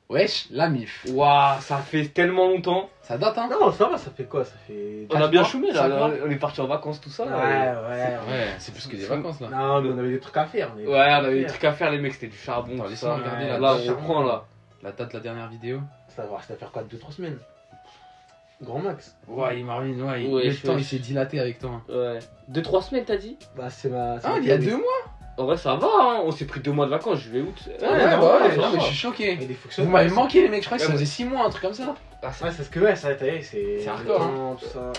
Wesh, la MIF. Waouh, ça fait tellement longtemps. Ça date, hein? Non, ça va, ça fait quoi? Ça fait. On a 4 bien mois, choumé 5 là, mois. on est parti en vacances, tout ça. Ouais, là. ouais. C'est plus que des vacances, là. Non, mais on avait des trucs à faire. Ouais, on avait des trucs à faire, les mecs, c'était du charbon. Attends, tout laisse-moi ça. regarder Là, la on reprend là. La date de la dernière vidéo. Ça va rester à faire quoi? 2-3 semaines? Grand max. Ouais, Marvin, ouais, Ouais, le je temps fais- il s'est dilaté avec toi. Ouais. 2-3 semaines, t'as dit? Bah, c'est ma. Ah, il y a 2 mois? En vrai, ça va, hein. On s'est pris 2 mois de vacances, juillet, août. Ouais, ouais, non, ça mais va. je suis choqué. Il y a des Vous fonctionnements. m'avez manqué, les mecs, je crois que ça Ouais, faisait 6 mois, un truc comme ça. Ah, c'est- Ouais, c'est ce que, ouais, ça, t'as vu, c'est. C'est hardcore, le temps, tout ça.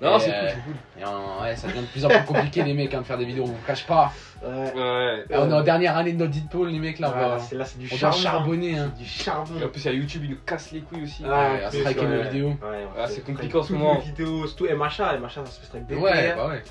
Non, Et, c'est cool, c'est cool. Et ouais, ça devient de plus en plus compliqué, les mecs, hein, de faire des vidéos, on vous cache pas. Ouais. Ouais. On est en dernière année de notre Deadpool, les mecs, là, Voilà, c'est du on doit charbon. charbonner, hein. C'est du charbon. Et en plus, il y a YouTube, il nous casse les couilles aussi. Ouais, à striker nos vidéos. Ouais, Ah, c'est compliqué en ce moment. Les vidéos, surtout MHA, ça se fait strike des Ouais, terres. bah ouais.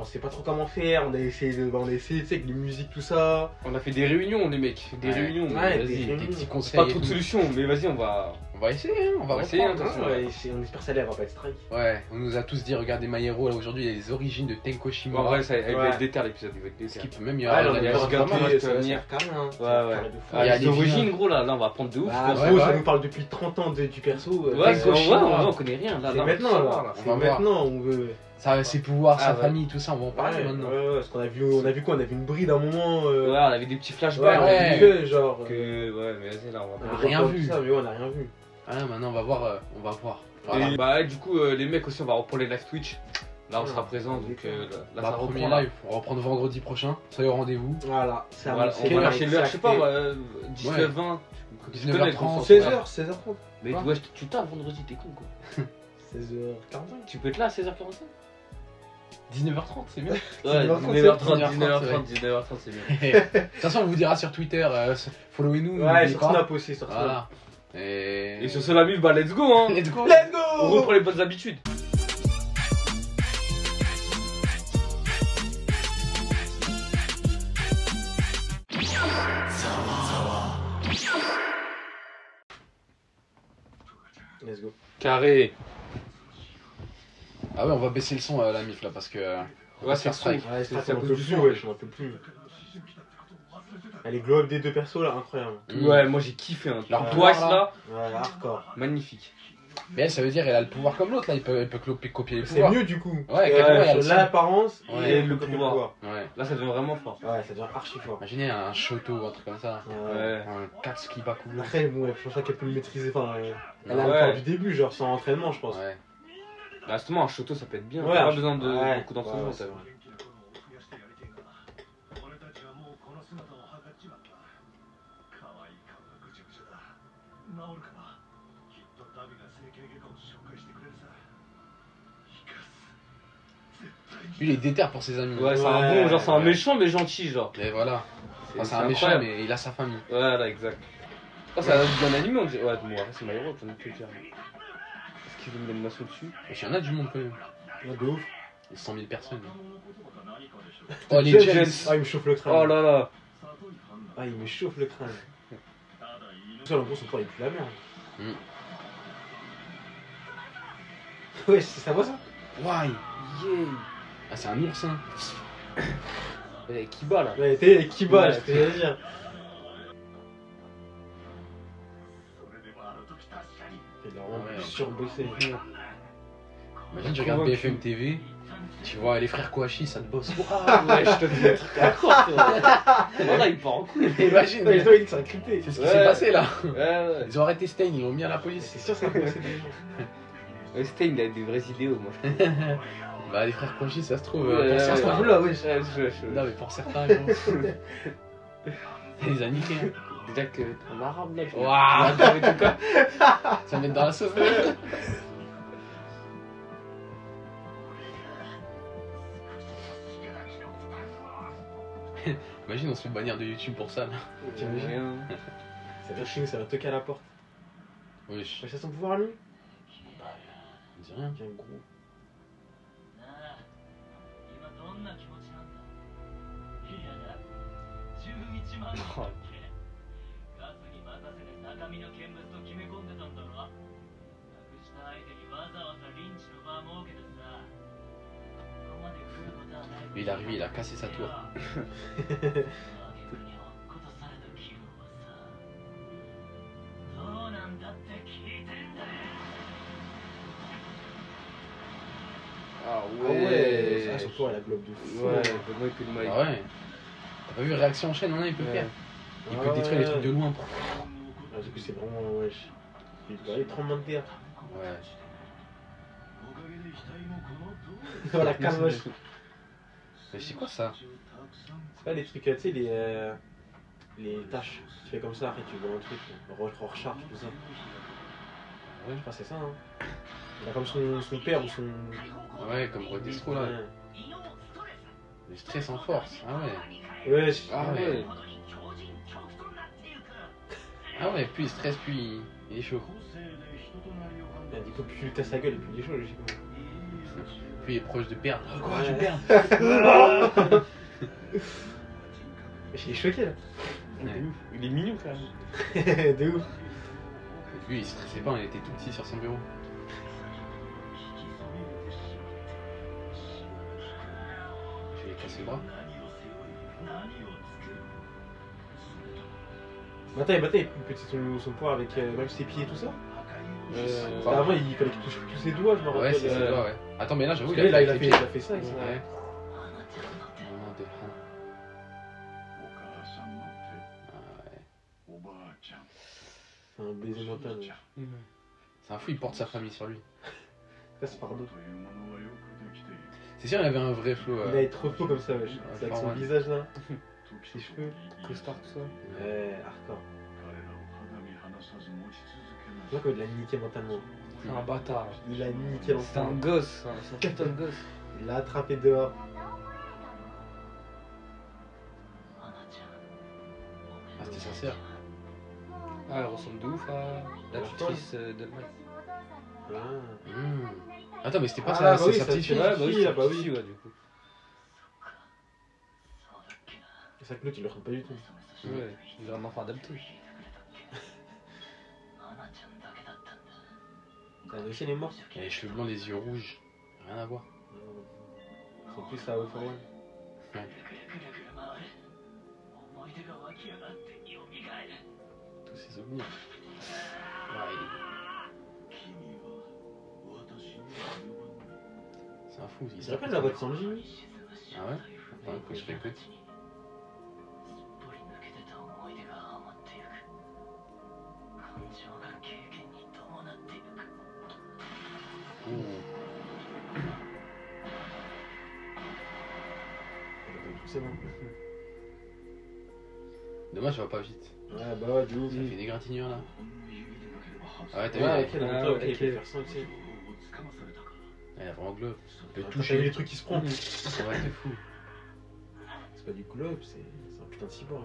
On sait pas trop comment faire, on a essayé, tu sais, avec les musiques, tout ça. On a fait des réunions, les mecs. Des Ouais. réunions, mais Ouais, des vas-y. réunions. Des petits C'est conseils. pas et trop de tout. solutions, mais vas-y, on va. On va essayer, hein, on va On va essayer, reprendre, hein, de toute façon. On espère ça, elle va pas être strike. Ouais, on nous a tous dit, regardez Mayero, là aujourd'hui, il y a les origines de Tenko En Shimura. vrai, ça, elle va Ouais. être déter l'épisode, il va être Ce déter. qui peut même y Ouais, avoir. on il y a a Regarde regardé, Thomas, ça tu vas va venir. faire carré, hein. Ouais, Ça va ouais. faire de fou. Ah, Il y a les des origines, films. gros, là, on va apprendre de ouf. Bah, quoi. gros, ouais, ça ouais. nous parle depuis 30 ans du perso. Ouais, Tenko ouais, Shimura. on connaît rien. Là, C'est là, maintenant, on va là. savoir, C'est On va voir. maintenant, on veut. Ça, ses pouvoirs, Ah, sa ouais. famille, tout ça, on va en parler Ouais, maintenant. ouais, parce qu'on a vu quoi? On a vu une bride à un moment. Ouais, on avait des petits Ouais, flashbacks. on a vu, genre. Que, ouais, mais vas-y, là, on va on a voir. rien vu. Ça, mais ouais, on a rien vu. Ah, maintenant, on va voir. On va voir. Voilà. Et bah, du coup, les mecs aussi, on va reprendre les live Twitch. Là, on sera présent, donc là, Bah, ça premier reprend. Là. live, on va reprendre vendredi prochain. Soyez au rendez-vous. Voilà, c'est Voilà, on va lâcher l'heure, je sais pas, 19h20. 19h30. 16h, 16h30. Mais Ouais. ouais, tu tapes vendredi, t'es con quoi. 16h45. Tu peux être là à 16h45? 19h30, c'est bien. Ouais, 19h30, 19h30, c'est bien. De toute façon, on vous dira sur Twitter, followez-nous. Ouais, n'oubliez sur pas. Snap aussi, sur Snap. Voilà. Et... Et sur ce, la mif, bah, let's go, hein. Let's go. Let's On go! reprend les bonnes habitudes. Let's go. Carré. Ah ouais, on va baisser le son la mif là parce que... Ouais, c'est strike. Ouais, C'est ça ça un cause peu du plus, son. ouais, je m'en peux plus. Les glow up des deux persos là, incroyable. Ouais, moi j'ai kiffé, hein. Leur Twice pouvoir, là, Ouais, hardcore. magnifique. Mais elle, ça veut dire elle a le pouvoir comme l'autre là, il peut copier les C'est pouvoirs. mieux du coup. Ouais, carrément, il y a le Sur son. l'apparence Ouais, et le le pouvoir. pouvoir. Ouais. Là, ça devient vraiment fort. Ouais, ça devient archi fort. Imaginez un Shoto ou un truc comme ça. Ouais. Un Katsuki Bakugo. Après, bon, je pense pas qu'elle peut le maîtriser. Enfin, elle a Ouais. le temps du début, genre sans entraînement, je pense. Ouais. Bah, justement, un Shoto ça peut être bien. Ouais, Pas un- besoin de ouais, beaucoup d'entraînement, ouais, t'as vu. Lui, il est déter pour ses amis. Ouais, c'est un Ouais, bon, genre, c'est un ouais. méchant mais gentil, genre. Et voilà. Enfin, c'est un méchant, incroyable. mais il a sa famille. Voilà, exact. Oh, ça a bien animé, on dirait. Ouais, bon, après, c'est My Hero, j'en ai plus à dire. Est-ce qu'il veut une animation dessus? Et il y en a du monde quand même. Ouais, de ouf. Il y a 100 000 personnes. Oh, les James. James. Ah, il me chauffe le crâne. Oh là là. Ah, il me chauffe le crâne. Ça, en gros, son corps, il pue la merde. Mm. Ouais, ça va ça? Why? Yeah. Ah, c'est un oursin. Et Kiba là. Ouais, t'es Kiba, Ouais. c'est ce que j'allais dire. Il a vraiment Ouais. surbossé. Imagine, tu regardes BFM TV, tu vois les frères Kouachi, ça te bosse. Ah ouais, je te dis des trucs hardcore, toi. Voilà, il part en couille. Imagine, Ouais, il dit que c'est encrypté. c'est ce qui Ouais. s'est passé là. Ouais, ouais. Ils ont arrêté Stein, ils l'ont mis à la police. C'est sûr, ça a bossé des gens. Stein, il a des vraies idéaux, moi je trouve. Bah, les frères Kouachi, ça se trouve. Ouais, pour Ça se certains. trouve là, wesh. Ouais, Non, mais pour certains, gros. Les a niqués. Déjà que t'es un arabe là, tu Waouh. vois, avec tout cas. Ça va mettre dans la sauce. Imagine, on se fait bannir de YouTube pour ça là. T'imagines? Rien. Ça va chier, ça va toquer à la porte. Wesh. Ouais, c'est son pouvoir lui? On dit rien. Tiens, gros. 今どんな気持ちなんだいやだ11万のだっけガスに任せて中身の見物と決め込んでたんだろなくした相手にわざわざリンチの場設けてさここまで来ることはない Mais il est arrivé, il a cassé sa tour. 挙句に落っことされた気分はさ Ah, son tour, elle a globe de fou. Ouais, moi il peut le maille. Ah ouais. T'as pas vu réaction en chaîne, maintenant il peut faire. Il peut détruire les trucs de loin. Ah, du coup, c'est vraiment. Wesh. Il doit aller tremblement de terre. Ouais. Oh la camoche. Mais c'est quoi ça? C'est pas les trucs, tu sais, les tâches. Tu fais comme ça, après tu vois un truc, recharge, tout ça. Ouais. Je crois que c'est ça, hein. Il a comme son père ou son. Ouais, comme Rodestro là. Ouais. Le stress en force. Ah ouais. Ouais, Ah ouais. Ah ouais, plus il stresse, plus il est chaud. Du coup, plus tu lui casses la gueule et plus il est chaud, logiquement. Plus il est proche de perdre. Oh, quoi, Ouais. je perds. Il est choqué là. Ouais. Il est mignon quand même. De ouf. Lui il stressait pas, il était tout petit sur son bureau. Je vais lui casser le bras. Attends, il est plus petit son poids avec même ses pieds et tout ça. Avant, il fallait qu'il touche tous ses doigts, je me rappelle. Ouais, c'est ça, ouais. Attends, mais là j'avoue, Parce que là, il a les fait ça. pieds. Il Ouais. C'est un baiser mental. Ouais. C'est un fou, il porte sa famille sur lui. Ça, c'est fardeau. C'est sûr, il avait un vrai flow. Il a être trop faux comme ça, wesh. Ouais, C'est avec son formal. visage là, ses cheveux. Costard tout ça. Ouais, hardcore. Tu vois qu'il l'a niqué mentalement. C'est un bâtard. Il a niqué C'est un l'enfant. gosse, c'est un putain de gosse. Il l'a attrapé dehors. Ah, c'était sincère. Ah, elle ressemble de ouf à la tutrice de Mike. Ah. Attends, mais c'était pas Ah, sa, bah oui, sa ça, petite c'est fille. vrai. Ouais, bah oui, fille, c'est ah, bah la oui. fille, ouais, du coup. Et ça que l'autre, il le ressemble pas du tout. Ouais, il a un enfant adapté. T'as réussi, elle est morte. Il a les cheveux blancs, les yeux rouges. Rien à voir. Ils sont plus à All for One. Tous ces souvenirs. Ouais, c'est un fou. Il Tu se te rappelles la voix de Sanji? Ah ouais? Attends, faut que je réécoute. Ouh. C'est bon. Dommage, ça va pas vite. Ouais, bah ouais, de ouf. Ça fait des gratignures là. Ah ouais, t'as vu, Ouais, elle- ok, donc Ah, toi, ok, ok. il peut faire ça aussi. elle a vraiment globe. Il peut T'as vu toucher. les trucs qui se prend. C'est vrai, c'est fou. C'est pas du globe, c'est un putain de cyborg.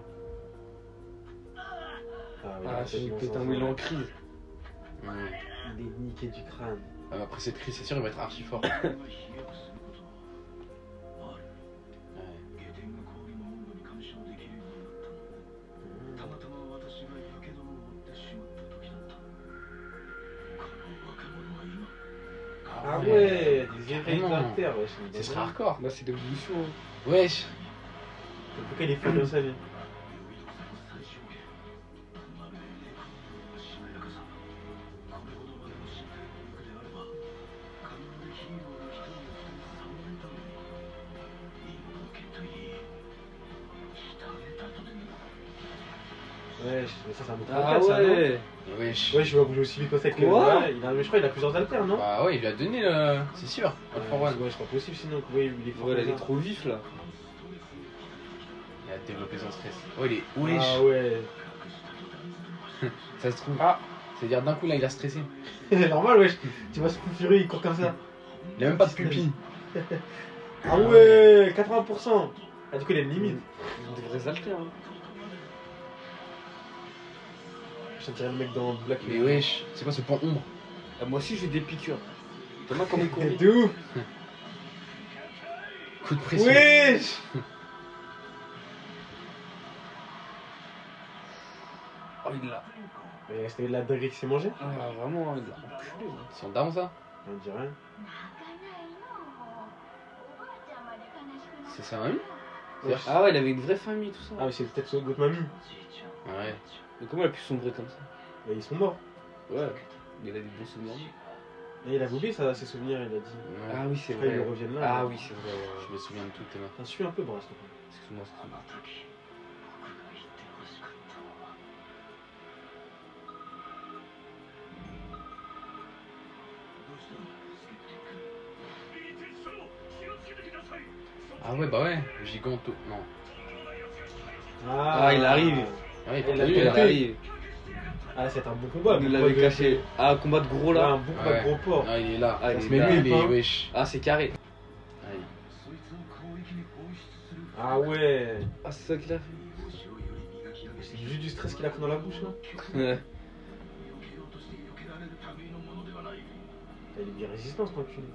Ah oui, Ah, c'est c'est bon, peut-être ça, un ça. Will en crise. Ouais. Il est niqué du crâne. Ah, mais après cette crise, c'est sûr, il va être archi fort. Ouais. Ah ouais, des éveils Vraiment. d'alter, wesh. Ce serait hardcore. Là, c'est l'évolution. Wesh. Pourquoi il est fait comme ça, lui? Wesh, mais ça montre Ah alter, ça, non? ouais. Wesh. Ouais, je vais bouger aussi vite que ça que. Quoi Ouais, mais je crois qu'il a plusieurs alters, non? Bah ouais, il lui a donné le. C'est sûr. All for one. Ouais, c'est pas possible sinon. Ouais, il est fort. Ouais, là, il comme est ça. trop vif là. Il a développé son stress. Oh, il est. Wesh. Ah ouais. Ça se trouve. Ah. C'est-à-dire d'un coup là, il a stressé. Normal, wesh. Tu vois ce fou furieux, il court comme ça. Il a même pas de pupille. Ah ouais, 80%. Ah, du coup, il a une limite. Des vrais haltères. Hein. Je dirais le mec dans Black. Mais wesh, c'est quoi ce point ombre? Ah, moi aussi, j'ai des piqûres. T'as vu comment il court vite. De ouf. Coup de pression. Wesh. Oh, il l'a. Mais c'était la dinguerie qui s'est mangée. Ah, vraiment, il l'a enculé. Hein. Ils sont down ça? On dirait. C'est sa mamie? Ouais. Ah ouais, il avait une vraie famille, tout ça. Ah, mais c'est peut-être son autre mamie. Ouais. Mais comment il a pu sombrer comme ça? Et ils sont morts. Ouais, mais il a des bons souvenirs. Et il a oublié ça, ses souvenirs, il a dit. Ouais. Ah oui, c'est Après, ils vrai. reviennent là. Ah là. oui, c'est vrai. Je me souviens de tout, Théma. T'en suis un peu, Brass. Excuse-moi, excuse-moi. Ah ouais, bah ouais, Giganto. Non. Ah, il arrive. Ouais, Il il a a vu, vu, Il là. arrive. Ah, c'est un bon combat. Il nous bon l'avait combat de- caché. Ah, combat de gros Là, là. un bon combat Ouais. de gros porc. Ah, il est là. Ah, il est Mais là. lui, il est Hein. wesh. Ah, c'est carré. Allez. Ah ouais. Ah, c'est ça qu'il a fait. C'est juste du stress qu'il a pris dans la bouche, là. Ouais. Il est bien résistant, ce enculé.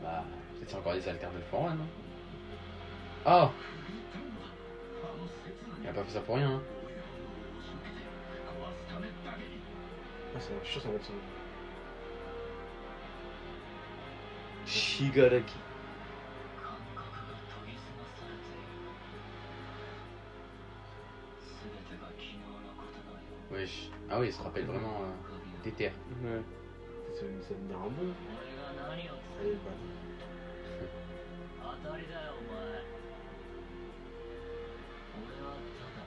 Bah, peut-être c'est encore des haltères de Foran, non? Ah! Il a pas fait ça pour rien, hein. Ah, je suis sûr que ça va être ça. Shigaraki. Wesh. Ah oui, il se rappelle vraiment des terres. Ouais. Ça va devenir un bon. Allez, bah. 当たりだよお前俺はただ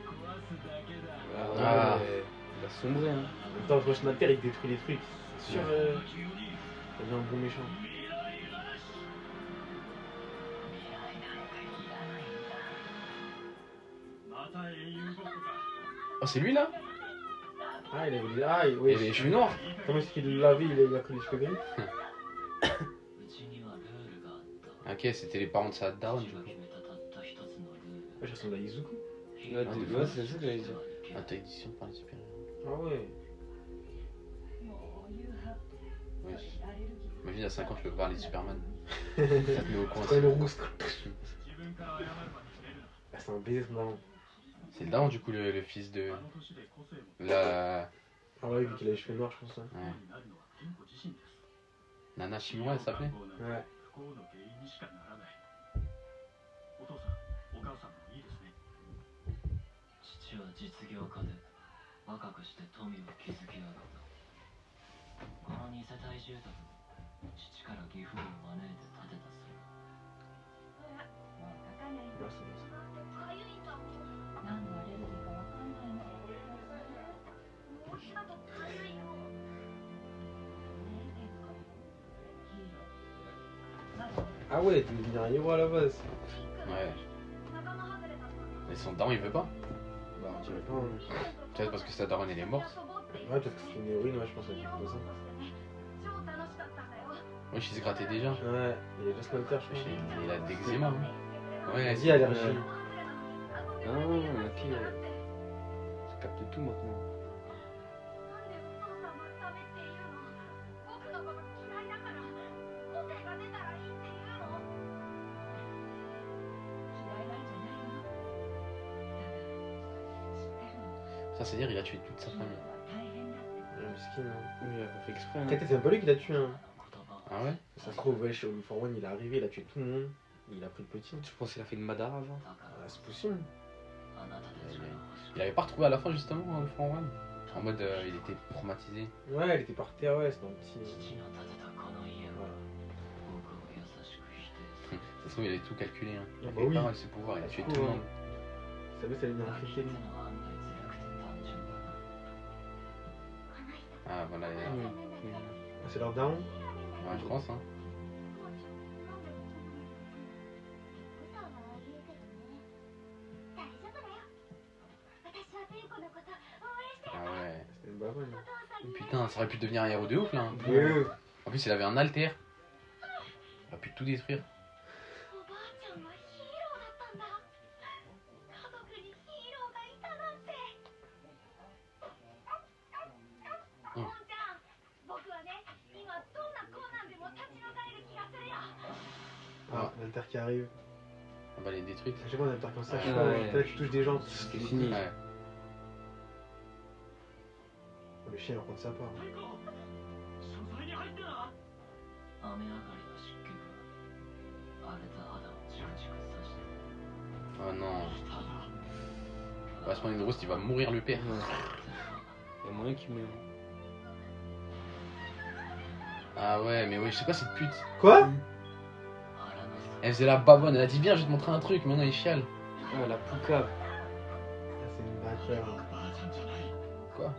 壊すだけだ Ah, Ah. ouais. Il a sombré, hein. En même temps, le prochain alter, il détruit les trucs. C'est sûr, ça devient un bon méchant. Oh, c'est lui là? Ah, il avait les. Ah, Il oui. avait les cheveux noirs. Comment est-ce qu'il l'a vu? Il a pris les cheveux gris. Ok, c'était les parents de sa daronne du coup. Ah, je ressemble à Izuku. Ouais, ouais, c'est ça que j'allais dire. Ah, t'as édition par les super-héros. Ah ouais. Wesh. Imagine à 5 ans, tu peux parler de Superman. Ça te met au coin. C'est le rousse. Ah, c'est un baiser, ce daron. C'est le daron du coup, le fils de. La. Ah ouais, vu qu'il a les cheveux noirs, je pense. Ouais. Nana Shimura, elle s'appelait? Ouais. 父は実業家で若くして富を築き上げたこの二世帯住宅も父から義父を招いて建てたそうだ Ouais, c'est bon, ça. 何のアレルギーかわかんないの。 Ah ouais, tu veux devenir un héros à la base. Ouais. Mais son daron, il veut pas? Bah, on dirait pas. Hein. Peut-être parce que sa daronne, elle est morte. Ouais, peut-être que c'est une héroïne, ouais, je pense qu'elle est comme ça. Wesh, il se grattait déjà. Ouais, il est juste l'alter, je Wesh, pense. il a d'eczéma. Hein. Ouais, Vas-y, allergie. Ah, ok. Je capte tout maintenant. Ça, c'est-à-dire, il a tué toute sa famille. Ouais, miskin, hein. Oui, il a pas fait exprès. Hein. Peut-être que c'est même pas lui qui l'a tué, hein. Ah ouais? Ça se trouve, ouais, chez All for One, il est arrivé, il a tué tout le monde. Il a pris le petit. Je pense qu'il a fait une Madara avant. Ah, c'est possible. Il avait pas retrouvé à la fin, justement, le Front One. En mode, il était traumatisé. Ouais, elle était par terre, ouais, c'était un petit. Ça se trouve, il avait tout calculé. Hein. Il Ah avait bah oui. pas mal ses pouvoirs, il a tué coup, tout le hein. monde. Ça veut, ça allait venir infecter lui. Ah, voilà. Ah, c'est leur daron. Ouais, je pense, hein. Ah ouais. C'était une baronne. Putain, ça aurait pu devenir un héros de ouf, là. Ouais. En plus, il avait un alter. Il aurait pu tout détruire. Ah, l'alter qui arrive. Ah bah, elle est détruite. À chaque fois, un alter comme ça, je sais Ouais. pas, là, tu touches des gens. C'était fini. Ouais. Le chien, il reprend de sa part. 雨上がりの湿気が荒れた肌をチクチクさして Oh non. On va se prendre une rousse, il va mourir le père. Ouais. Y'a moyen qu'il met. Ah ouais, mais ouais, je sais pas cette pute. Quoi? Elle faisait la babonne, elle a dit viens, je vais te montrer un truc, maintenant il chiale. Ah, la poucave. C'est une bâtard. Quoi? Ouais,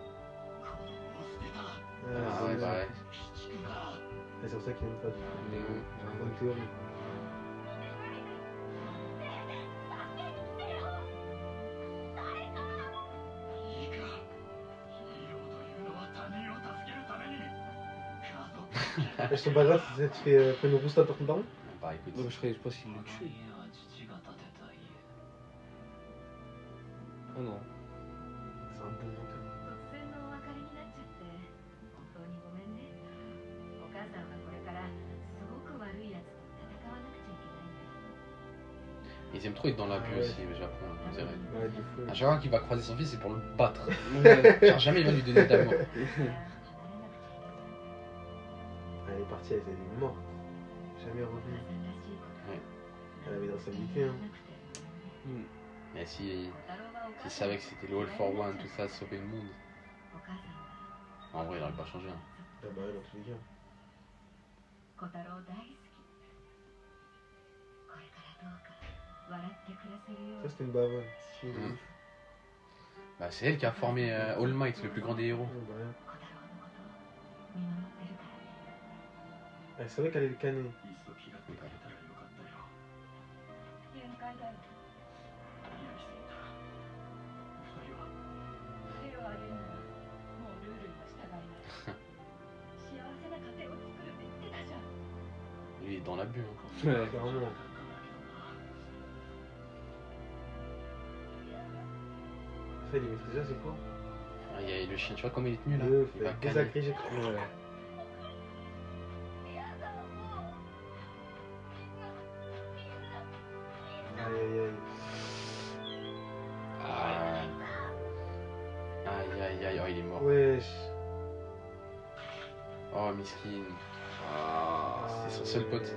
Ah ouais, bah ouais. C'est pour ça qu'il aime pas. Mais oui. Bonne théorie. Et son bagarre, tu fais une rousse à ton daron? Bah écoute. Non, je pense qu'il le tue. Ah non. C'est un bon menteur. 突然のお別れになっちゃって本当にごめんね。お母さんはこれからすごく悪いやつと戦わなくちゃいけないんだよ。 Ils aiment trop être dans l'abus Ouais. aussi au Japon, on dirait. Ouais, du fou. À chaque fois qu'il va croiser son fils, c'est pour le battre. Ouais. Genre jamais il va lui donner d'amour. Elle est partie, elle est morte. Jamais revenue. Ouais. Elle avait dans sa vie, hein. Mais si s'il savait que c'était le All for One, tout ça, sauver le monde. En vrai, il aurait pas changé. Hein. Ah bah ouais, dans tous les cas. 小太郎大好き。これからどうか笑って暮らせるよう Ça, c'était une bavonne. Mm. Bah, c'est elle qui a formé All Might, le plus grand des héros. Ouais, bah, rien. 小太郎のことを見守ってるからね。 Elle savait qu'elle allait le canner. 限界だよ。手を挙げるならもうルールには従いない。幸せな家庭を作るって言ってたじゃん。 Il est dans l'abus. Hein. Ouais. Clairement. Ça, il maîtrise déjà, c'est quoi? Ah, il y a le chien, tu vois comment il est tenu là? Le Il va fait canner. désagréger. Ouais. Aïe aïe aïe. Ah. Aïe aïe aïe, oh il est mort. Wesh. Oh miskin. Ah, c'est son seul pote.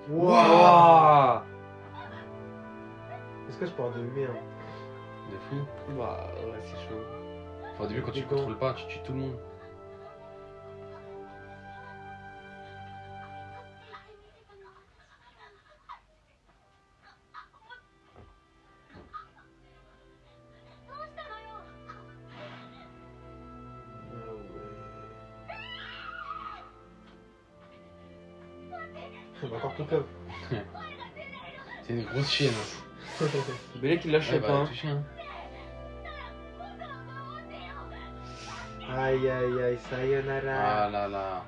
Wouah. Est-ce que je parle de merde? De fou. Bah, ouais, c'est chaud. Enfin, au début, quand tu contrôles pas, tu tues tout le monde. On va encore tout comme. C'est une grosse chienne. Belek il lâche Ouais, pas. bah, Hein. touché, hein. Aïe aïe aïe, sayonara. Ah là là.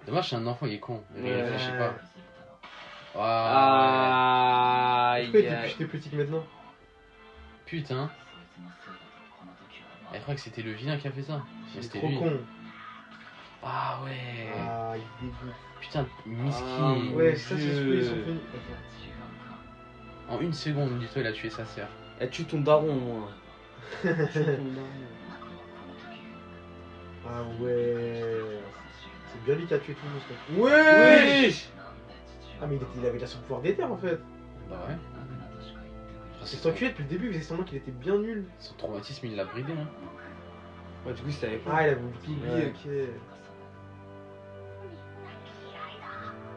Dommage, c'est un enfant, il est con. Il Ouais. réfléchit pas. Aïe Pourquoi aïe. j'étais petit que maintenant? Putain. Elle croit que c'était le vilain qui a fait ça. Mais Il est c'était trop lui. con. Ah ouais. Ah, il dégoûte. Putain, miskin. Ah, Ouais, ça c'est Dieu. celui ils sont venus. En une seconde, dis-toi, il a tué sa sœur. Eh, tue ton daron, moi. Tue ton daron. Ah ouais. C'est bien lui qui a tué tout le monde. ça. Wesh. Ah mais il avait déjà son pouvoir d'éther en fait. Bah ouais. C'est son enculé depuis le début, il faisait semblant qu'il était bien nul. Son traumatisme, il l'a bridé. Hein. Ouais, du coup, c'était avec moi. Ah il avait tout oublié, Ouais. ok.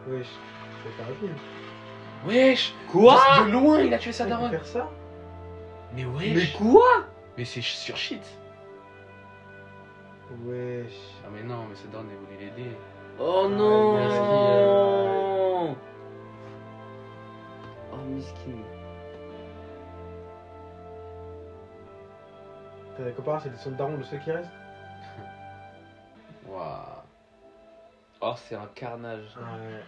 Wesh, c'est pas rapide. Wesh. Quoi? De loin, il a tué sa Ça peut daronne. faire ça? Mais Mais wesh. quoi? Mais c'est sur shit. Wesh. Ah mais non, mais sa daronne, elle voulait l'aider. Oh Ah, non. Oh, miskin. T'as comparé, c'était son daron le seul qui reste? Waouh. Oh, c'est un carnage. Ouais.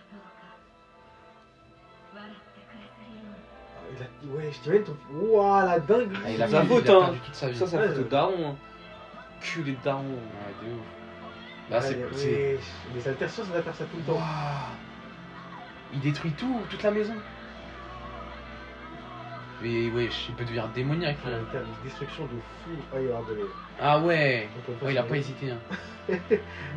笑って暮らせるように。 Il a dit, ouais, je t'imagine ton. Ouah, la dinguerie! Ah, il a Sa perdu- faute, il a hein. perdu toute sa vie. Ça, ça Ouais, fait au daron. Hein. Culé de daron. Ouais, de ouf. Là, c'est. Wesh. Les altercations, ça va faire ça tout le temps. Waouh. Il détruit tout, toute la maison. Mais wesh, il peut devenir démoniaque. Ah, Là. une terre de destruction de fou. Ah, il aura volé. Ah ouais. Encore une fois, Ouais, il a c'est- pas hésité. Hein.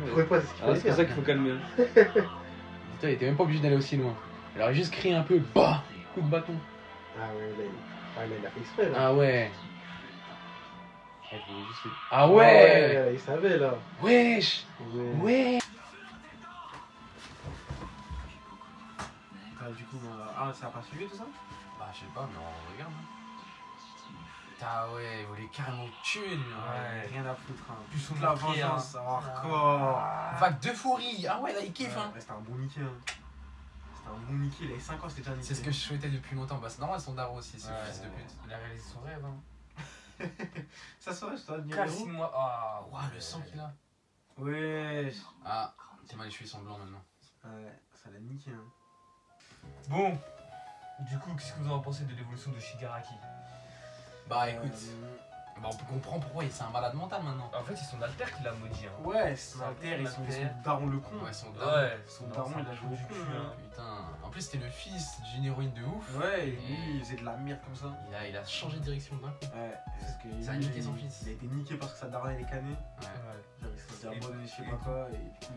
Encore une fois, c'est ce qu'il Ah, fallait c'est pour ça faire. qu'il faut calmer. Dis-toi, il était même pas obligé d'aller aussi loin. Il aurait juste crié un peu, bah, coup de bâton. Ah ouais, là, il a fait exprès là. Ah ouais. Elle voulait juste... Ah ouais. Il savait là. Wesh. Ouais. Ouais. Du coup, ça a pas suivi tout ça? Bah je sais pas, mais on regarde. Ah ouais, il voulait carrément le tuer lui. Ouais, rien à foutre. Hein. Plus son la marqué, vengeance, hardcore. Vague de fourri. Ah ouais, là il kiffe. Ouais, Hein. c'était un bon Mickey. Hein. C'était un bon Mickey, il avait 5 ans, c'était déjà Mickey. C'est ce que je souhaitais depuis longtemps. Bah c'est normal, son daron aussi, c'est Ouais, fils de pute. Il a réalisé son rêve. Hein. Ça serait, je t'aurais dit. 4-6 mois. Ah, Ouah, le sang qu'il a. Ouais. Ah, t'es mal, les cheveux sont blancs maintenant. Ouais, ça l'a niqué. Hein. Bon. Du coup, qu'est-ce que vous en pensez de l'évolution de Shigaraki? Bah écoute, bah, on peut comprendre pourquoi c'est un malade mental maintenant. En fait, c'est son alter qui l'a maudit. Hein. Ouais, c'est son alter et son daron le con. Ouais, son daron. Ouais, Son daron, il a joué au du con. cul. Hein. Putain, en plus c'était le fils d'une héroïne de ouf. Ouais, et lui, il faisait de la merde comme ça. Il a changé de direction d'un coup. Ouais, parce que. Ça a lui, niqué son fils. Il a été niqué parce que sa daronne elle est canée. Ouais. Genre, il s'est Et- abonné, je sais pas quoi.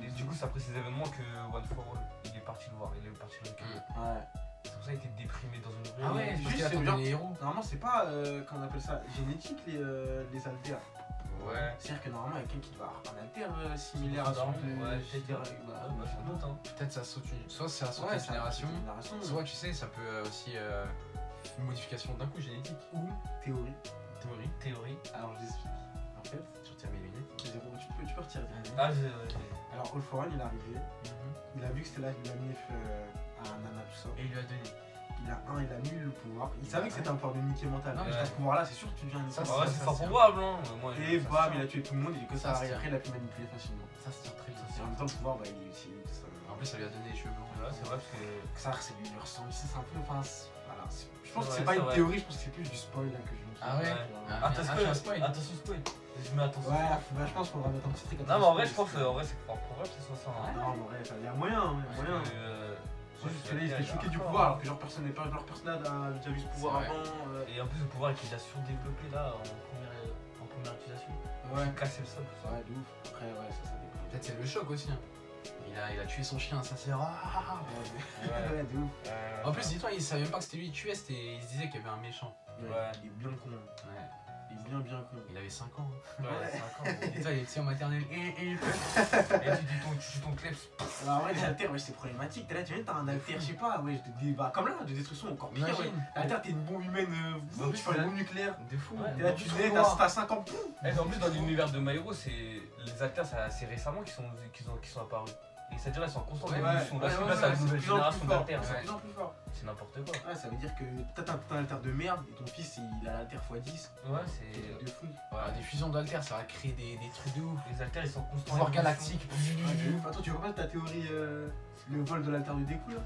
Et du coup, c'est après ces événements que One for All, il est parti le voir, il est parti le recueillir. Ouais. C'est pour ça qu'il était déprimé dans une rue. Ah ouais, juste, parce qu'il c'est attendait bien. les héros. Normalement, c'est pas, comment on appelle ça, génétique les alters. Ouais. C'est-à-dire que normalement, il y a quelqu'un qui doit avoir un alter similaire à Son celui de. ouais, Shigaraki. bah, sans doute, hein. Peut-être ça saute une... Soit ça saute Ouais, une ça génération, génération. soit tu sais, ça peut aussi une modification d'un coup génétique. Ou théorie. Théorie. Alors, je t'explique. En fait, Je retire mes lunettes. tu peux retirer tes lunettes. Ah, Alors, All for One, il est arrivé. Il a vu que c'était là qu'il a mis à Nana, tout ça. Et il lui a donné. Il a mis le pouvoir. Il savait que c'était un pouvoir de Mickey mental. Non, Mais ouais. ce pouvoir-là, c'est sûr que tu deviens un Ça, Mickey. Ah ouais, ça, c'est ça, fort c'est- probable, hein. Moi, Et ça, bam, ça- il a tué tout le monde. Et que Ça, ça, c'est après, il a pu manipuler facilement. Ça se tire très bien. Et en même temps, le pouvoir, bah, il est En plus, ça lui a donné les cheveux blancs. Ouais, c'est vrai parce que. ça, c'est lui, il ressemble. C'est un peu. Enfin, voilà. Je pense que Ouais, c'est pas c'est une vrai. théorie, je pense que c'est plus du spoil là que je me suis. Ah ouais. Ah, Attention, spoil. attention, spoil. Je mets attention. Ouais, bah, je pense qu'on va mettre un petit truc. Non, mais en vrai, je pense en vrai, c'est fort probable que ce soit ça. Hein. Non, en vrai, il y a moyen, il y a Parce moyen. que, C'est juste que là, il était choqué du pouvoir, alors que genre personne n'a déjà vu ce pouvoir C'est vrai. avant. Et en plus, le pouvoir qu'il a surdéveloppé là en première utilisation. Ouais. Il cassait le sol. tout ça. Ouais, de ouf. Après, ouais, ça dépend. Peut-être c'est le choc aussi. Hein. Il a tué son chien, ça c'est rare. Ouais, de ouf. En plus, dis-toi, il savait même pas que c'était lui qui tuait, il se disait qu'il y avait un méchant. Ouais, il est bien con. Ouais. Il est bien con. Il avait 5 ans. Ouais, 5 ans. Dis-toi, il était en maternelle. Et tu joues ton kleps. Alors, en vrai, les alters, ouais, c'est problématique. T'es là, tu viens, t'as un alter, je sais pas, ouais, comme là, de destruction encore pire. Ouais. Imagine. L'alter, t'es une bombe humaine, En plus, tu fais une bombe nucléaire. De fou. Ouais. T'es là, tu nais, t'as 5 ans, pouf. Et en plus, dans l'univers de My Hero, c'est les alters, c'est assez récemment qu'ils sont apparus. Et c'est-à-dire ils sont en constante Ouais, évolution. Là, ouais, c'est ouais, la ouais, nouvelle c'est de plus en génération plus fort. d'alters. C'est de Ouais. plus en plus fort. C'est n'importe quoi. Ouais, ça veut dire que peut-être un alter de merde et ton fils il a l'alter x10. Ouais, C'est c'est. de fou. Voilà, des fusions d'alter, ça va créer des trucs de ouf. Les alters, ils sont constants. Pouvoir galactique. Ouais, de ouf. Attends, tu vois pas ta théorie, le vol de l'alter de Deku là?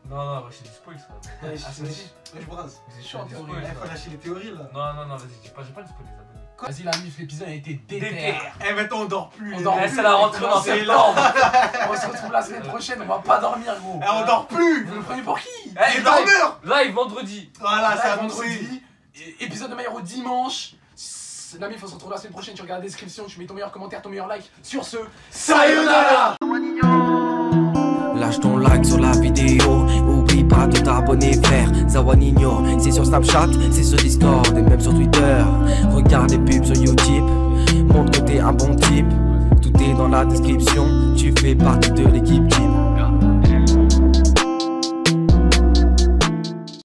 Non, ouais, c'est du spoil ça. Ouais, Ah, c'est aussi. je brasse. C'est chaud en C'est théorie. spoil, Il faut lâcher les théories là. Non, vas-y, j'ai pas le spoil les abonnés. Vas-y, la mif, l'épisode a été déter. Eh, maintenant on dort plus. On les dort gars. plus. C'est la rentrée en C'est septembre. On se retrouve la semaine prochaine, on va pas dormir, gros. Eh, on dort plus. Vous le prenez pour qui? Les dormeurs. Live vendredi. Voilà, c'est Live annoncé. vendredi. Épisode de My Hero dimanche. La mif, on se retrouve la semaine prochaine. Tu regardes la description, tu mets ton meilleur commentaire, ton meilleur like. Sur ce, sayonara! Lâche ton like sur la vidéo, oublie pas de t'abonner frère. Zawanino, c'est sur Snapchat, c'est sur Discord et même sur Twitter. Regarde les pubs sur Utip, montre que t'es un bon type. Tout est dans la description, tu fais partie de l'équipe type.